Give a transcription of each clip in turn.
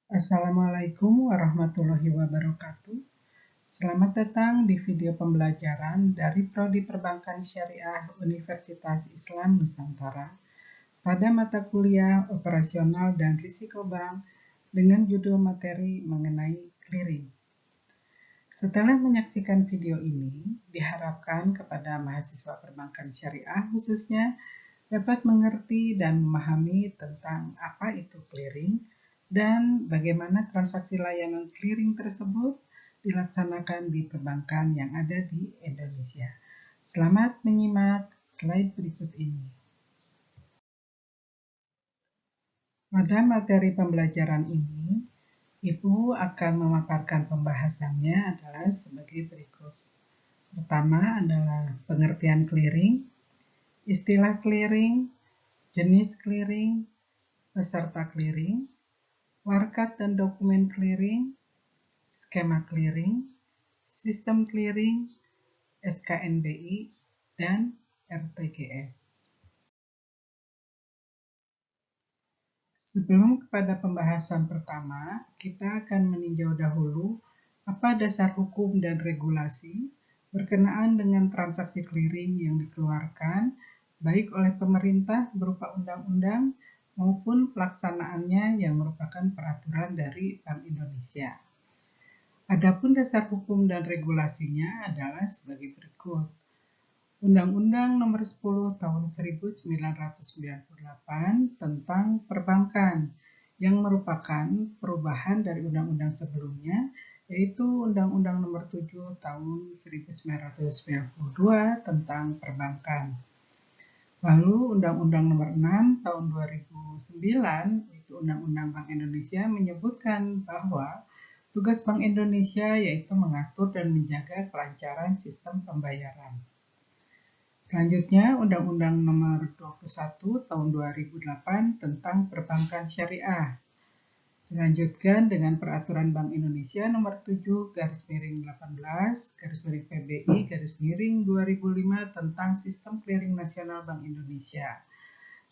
Assalamualaikum warahmatullahi wabarakatuh. Selamat datang di video pembelajaran dari Prodi Perbankan Syariah Universitas Islam Nusantara pada mata kuliah Operasional dan Risiko Bank dengan judul materi mengenai clearing. Setelah menyaksikan video ini, diharapkan kepada mahasiswa perbankan syariah khususnya dapat mengerti dan memahami tentang apa itu clearing dan bagaimana transaksi layanan clearing tersebut dilaksanakan di perbankan yang ada di Indonesia. Selamat menyimak slide berikut ini. Pada materi pembelajaran ini, Ibu akan memaparkan pembahasannya adalah sebagai berikut. Pertama adalah pengertian clearing, istilah clearing, jenis clearing, peserta clearing, warkat dan dokumen clearing, skema clearing, sistem clearing, SKNBI, dan RTGS. Sebelum kepada pembahasan pertama, kita akan meninjau dahulu apa dasar hukum dan regulasi berkenaan dengan transaksi clearing yang dikeluarkan baik oleh pemerintah berupa undang-undang maupun pelaksanaannya yang merupakan peraturan dari Bank Indonesia. Adapun dasar hukum dan regulasinya adalah sebagai berikut. Undang-Undang Nomor 10 Tahun 1998 tentang Perbankan yang merupakan perubahan dari undang-undang sebelumnya, yaitu Undang-Undang Nomor 7 Tahun 1992 tentang Perbankan. Lalu Undang-Undang Nomor 6 Tahun 2009, itu Undang-Undang Bank Indonesia, menyebutkan bahwa tugas Bank Indonesia yaitu mengatur dan menjaga kelancaran sistem pembayaran. Selanjutnya, Undang-Undang Nomor 21 Tahun 2008 tentang Perbankan Syariah. Dilanjutkan dengan Peraturan Bank Indonesia Nomor 7/18/PBI/2005 tentang Sistem Clearing Nasional Bank Indonesia.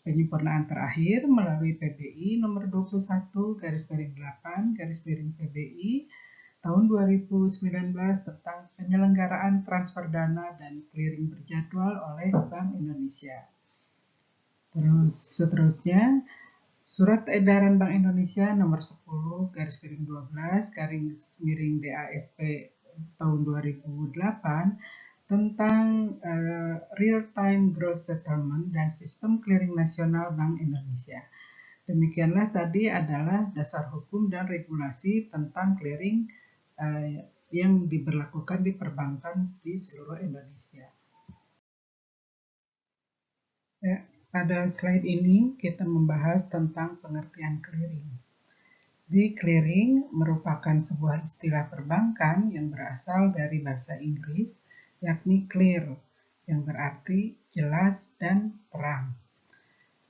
Penyempurnaan terakhir melalui PBI Nomor 21/8/PBI tahun 2019 tentang penyelenggaraan transfer dana dan clearing berjadwal oleh Bank Indonesia. Seterusnya, Surat Edaran Bank Indonesia Nomor 10/12/DASP tahun 2008 tentang Real Time Gross Settlement dan Sistem Clearing Nasional Bank Indonesia. Demikianlah tadi adalah dasar hukum dan regulasi tentang clearing yang diberlakukan di perbankan di seluruh Indonesia. Pada slide ini kita membahas tentang pengertian clearing. Di clearing merupakan sebuah istilah perbankan yang berasal dari bahasa Inggris, yakni clear, yang berarti jelas dan terang.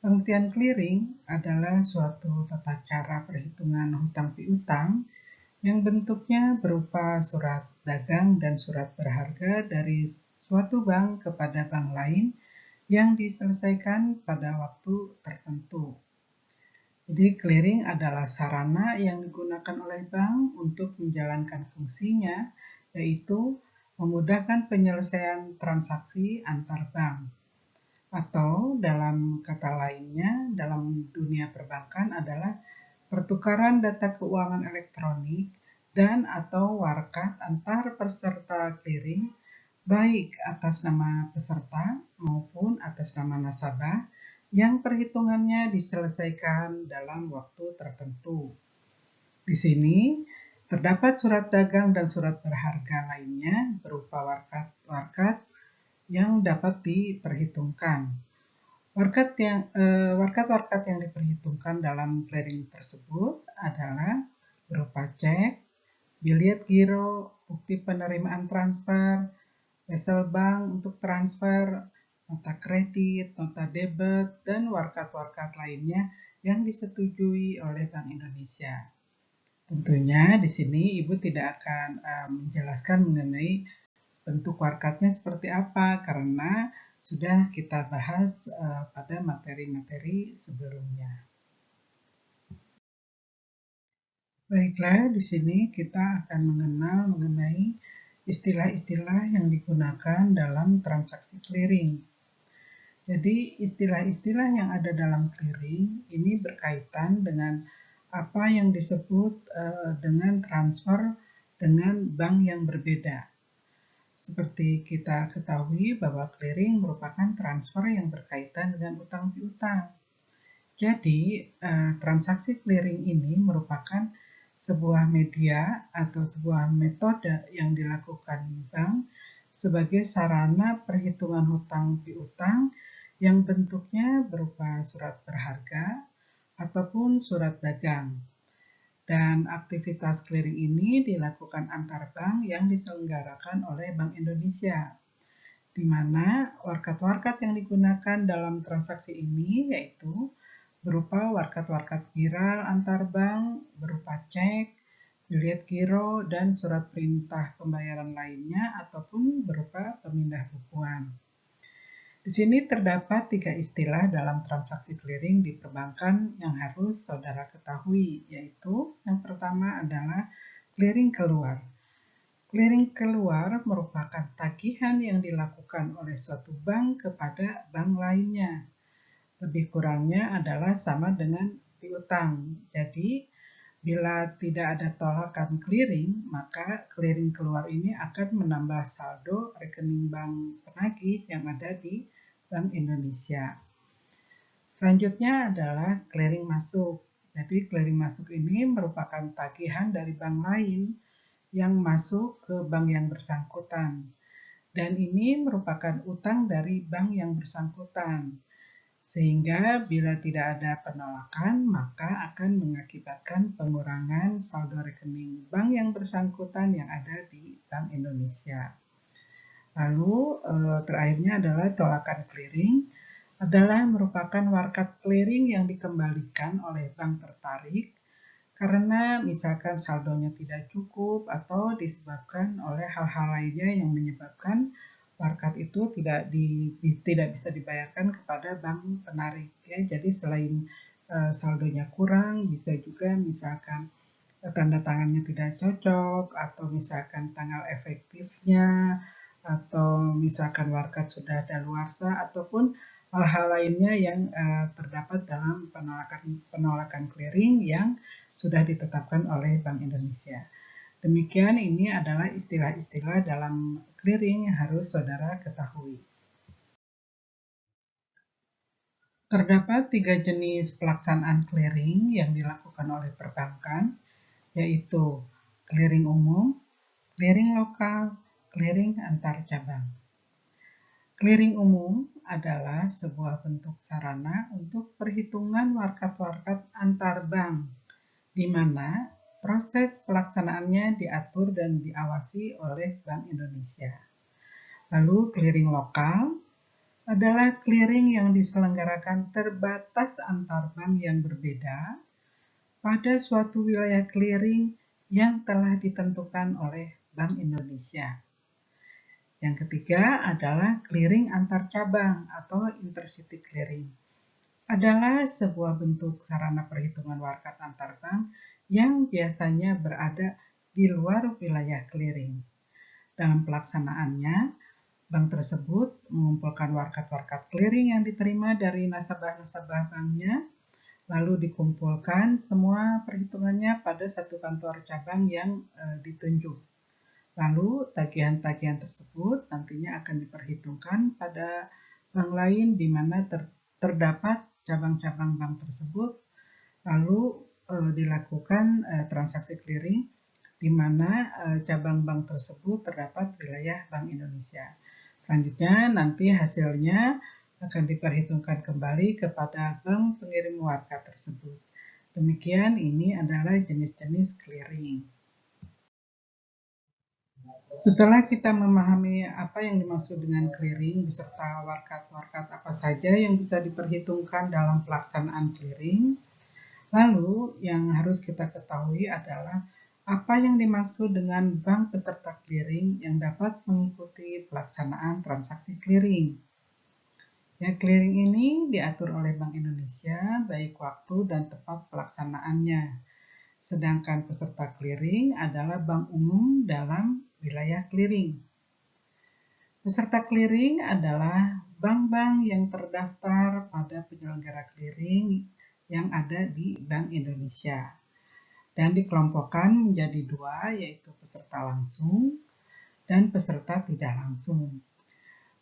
Pengertian clearing adalah suatu tata cara perhitungan hutang piutang yang bentuknya berupa surat dagang dan surat berharga dari suatu bank kepada bank lain yang diselesaikan pada waktu tertentu. Jadi clearing adalah sarana yang digunakan oleh bank untuk menjalankan fungsinya, yaitu memudahkan penyelesaian transaksi antar bank. Atau dalam kata lainnya, dalam dunia perbankan adalah pertukaran data keuangan elektronik dan atau warkat antar peserta clearing baik atas nama peserta maupun atas nama nasabah yang perhitungannya diselesaikan dalam waktu tertentu. Di sini terdapat surat dagang dan surat berharga lainnya berupa warkat yang dapat diperhitungkan. Warkat yang diperhitungkan dalam clearing tersebut adalah berupa cek, bilet giro, bukti penerimaan transfer, wesel bank untuk transfer, nota kredit, nota debit, dan warkat-warkat lainnya yang disetujui oleh Bank Indonesia. Tentunya di sini Ibu tidak akan menjelaskan mengenai bentuk warkatnya seperti apa karena sudah kita bahas pada materi-materi sebelumnya. Baiklah, di sini kita akan mengenal mengenai istilah-istilah yang digunakan dalam transaksi clearing. Jadi, istilah-istilah yang ada dalam clearing ini berkaitan dengan apa yang disebut dengan transfer dengan bank yang berbeda. Seperti kita ketahui bahwa clearing merupakan transfer yang berkaitan dengan utang piutang. Jadi, transaksi clearing ini merupakan sebuah media atau sebuah metode yang dilakukan bank sebagai sarana perhitungan hutang piutang yang bentuknya berupa surat berharga ataupun surat dagang. Dan aktivitas clearing ini dilakukan antar bank yang diselenggarakan oleh Bank Indonesia, di mana warkat-warkat yang digunakan dalam transaksi ini yaitu berupa warkat-warkat viral antar bank, berupa cek, bilet giro, dan surat perintah pembayaran lainnya, ataupun berupa pemindah bukuan. Di sini terdapat 3 istilah dalam transaksi clearing di perbankan yang harus saudara ketahui, yaitu yang pertama adalah clearing keluar. Clearing keluar merupakan tagihan yang dilakukan oleh suatu bank kepada bank lainnya. Lebih kurangnya adalah sama dengan piutang. Jadi, bila tidak ada tolakan clearing, maka clearing keluar ini akan menambah saldo rekening bank penagih yang ada di Bank Indonesia. Selanjutnya adalah clearing masuk. Jadi, clearing masuk ini merupakan tagihan dari bank lain yang masuk ke bank yang bersangkutan. Dan ini merupakan utang dari bank yang bersangkutan. Sehingga bila tidak ada penolakan, maka akan mengakibatkan pengurangan saldo rekening bank yang bersangkutan yang ada di Bank Indonesia. Lalu terakhirnya adalah tolakan clearing adalah merupakan warkat clearing yang dikembalikan oleh bank tertarik karena misalkan saldonya tidak cukup atau disebabkan oleh hal-hal lainnya yang menyebabkan warkat itu tidak bisa dibayarkan kepada bank penarik. Ya. Jadi selain saldonya kurang, bisa juga misalkan tanda tangannya tidak cocok, atau misalkan tanggal efektifnya, atau misalkan warkat sudah daluarsa, ataupun hal-hal lainnya yang terdapat dalam penolakan clearing yang sudah ditetapkan oleh Bank Indonesia. Demikian ini adalah istilah-istilah dalam clearing yang harus saudara ketahui. Terdapat 3 jenis pelaksanaan clearing yang dilakukan oleh perbankan, yaitu clearing umum, clearing lokal, clearing antar cabang. Clearing umum adalah sebuah bentuk sarana untuk perhitungan warkat-warkat antar bank, di mana proses pelaksanaannya diatur dan diawasi oleh Bank Indonesia. Lalu clearing lokal adalah clearing yang diselenggarakan terbatas antar bank yang berbeda pada suatu wilayah clearing yang telah ditentukan oleh Bank Indonesia. Yang ketiga adalah clearing antar cabang atau intercity clearing. Adalah sebuah bentuk sarana perhitungan warkat antar bank yang biasanya berada di luar wilayah clearing. Dalam pelaksanaannya, bank tersebut mengumpulkan warkat-warkat clearing yang diterima dari nasabah-nasabah banknya, lalu dikumpulkan semua perhitungannya pada satu kantor cabang yang ditunjuk. Lalu tagihan-tagihan tersebut nantinya akan diperhitungkan pada bank lain di mana terdapat cabang-cabang bank tersebut, lalu dilakukan transaksi clearing di mana cabang bank tersebut terdapat wilayah Bank Indonesia. Selanjutnya nanti hasilnya akan diperhitungkan kembali kepada bank pengirim warkat tersebut. Demikian ini adalah jenis-jenis clearing. Setelah kita memahami apa yang dimaksud dengan clearing beserta warkat-warkat apa saja yang bisa diperhitungkan dalam pelaksanaan clearing, lalu yang harus kita ketahui adalah apa yang dimaksud dengan bank peserta clearing yang dapat mengikuti pelaksanaan transaksi clearing. Ya, clearing ini diatur oleh Bank Indonesia baik waktu dan tempat pelaksanaannya. sedangkan peserta clearing adalah bank umum dalam wilayah clearing. Peserta clearing adalah bank-bank yang terdaftar pada penyelenggara clearing yang ada di Bank Indonesia dan dikelompokkan menjadi dua, yaitu peserta langsung dan peserta tidak langsung.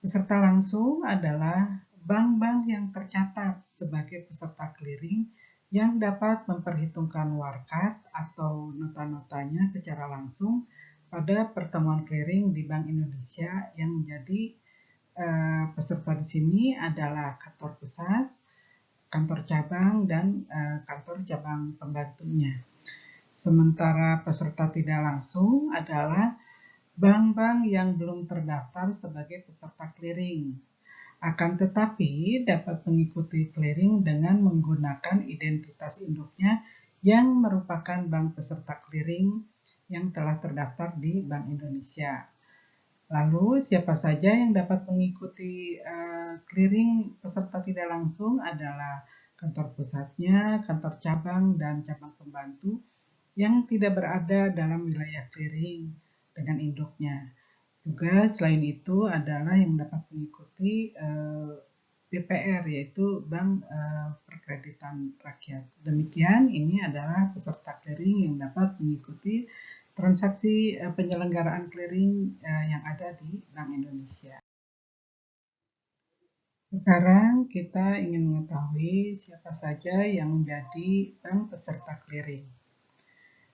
Peserta langsung adalah bank-bank yang tercatat sebagai peserta clearing yang dapat memperhitungkan warkat atau nota-notanya secara langsung pada pertemuan clearing di Bank Indonesia. Yang menjadi peserta di sini adalah kantor pusat, kantor cabang, dan kantor cabang pembantunya. Sementara peserta tidak langsung adalah bank-bank yang belum terdaftar sebagai peserta clearing, akan tetapi dapat mengikuti clearing dengan menggunakan identitas induknya yang merupakan bank peserta clearing yang telah terdaftar di Bank Indonesia. Lalu siapa saja yang dapat mengikuti clearing peserta tidak langsung adalah kantor pusatnya, kantor cabang, dan cabang pembantu yang tidak berada dalam wilayah clearing dengan induknya. Juga selain itu adalah yang dapat mengikuti BPR, yaitu Bank Perkreditan Rakyat. Demikian, ini adalah peserta clearing yang dapat mengikuti transaksi penyelenggaraan clearing yang ada di Bank Indonesia. Sekarang kita ingin mengetahui siapa saja yang menjadi bank peserta clearing.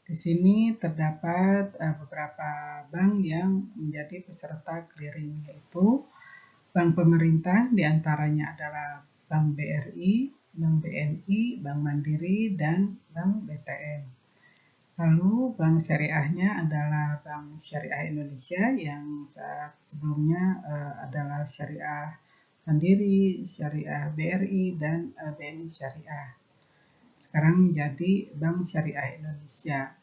Di sini terdapat beberapa bank yang menjadi peserta clearing, yaitu bank pemerintah, diantaranya adalah Bank BRI, Bank BNI, Bank Mandiri, dan Bank BTN. Lalu bank syariahnya adalah Bank Syariah Indonesia yang saat sebelumnya adalah Syariah Mandiri, Syariah BRI, dan BNI Syariah. Sekarang menjadi Bank Syariah Indonesia.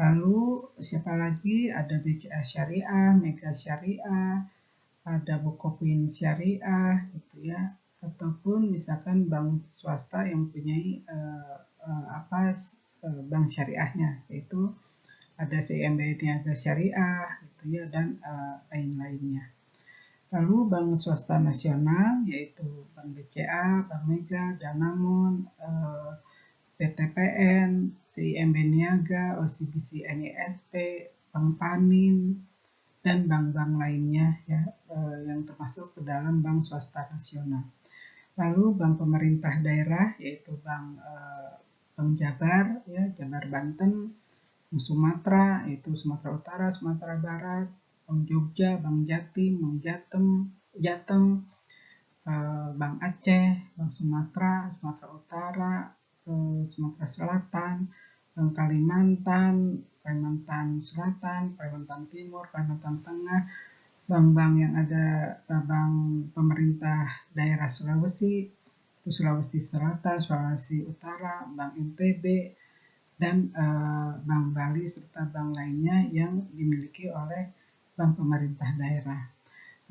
Lalu siapa lagi? Ada BCA Syariah, Mega Syariah, ada Bukopin Syariah, gitu ya, ataupun misalkan bank swasta yang mempunyai bank syariahnya, yaitu ada CIMB Niaga Syariah, gitu ya, dan lain-lainnya. Lalu bank swasta nasional yaitu Bank BCA, Bank Mega, Danamon, PTPN, CIMB Niaga, OCBC NISP, Bank Panin, dan bank-bank lainnya ya, yang termasuk ke dalam bank swasta nasional. Lalu bank pemerintah daerah yaitu Bank Jabar, ya, Jabar Banten, Bank Sumatera yaitu Sumatera Utara, Sumatera Barat, Bank Jogja, Bank Jatim, Bank Jateng, Bank Aceh, Bank Sumatera, Sumatera Utara, Sumatera Selatan, Bank Kalimantan, Kalimantan Selatan, Kalimantan Timur, Kalimantan Tengah, bank-bank yang ada bank pemerintah daerah Sulawesi, Sulawesi Selatan, Sulawesi Utara, Bank NTB, dan Bank Bali serta bank lainnya yang dimiliki oleh bank pemerintah daerah.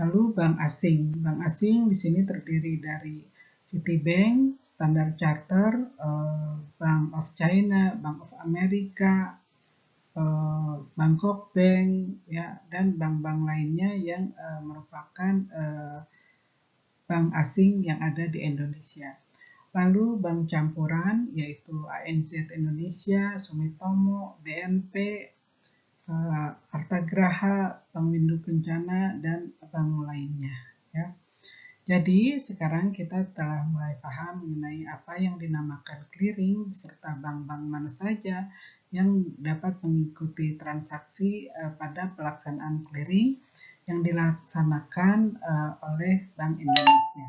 Lalu bank asing. Bank asing di sini terdiri dari Citibank, Standard Chartered, Bank of China, Bank of America, Bangkok Bank, ya, dan bank-bank lainnya yang merupakan bank asing yang ada di Indonesia. Lalu bank campuran yaitu ANZ Indonesia, Sumitomo, BNP, Artagraha, Bank Windu Kencana, dan bank lainnya. Ya. Jadi sekarang kita telah mulai paham mengenai apa yang dinamakan clearing beserta bank-bank mana saja yang dapat mengikuti transaksi pada pelaksanaan clearing yang dilaksanakan oleh Bank Indonesia.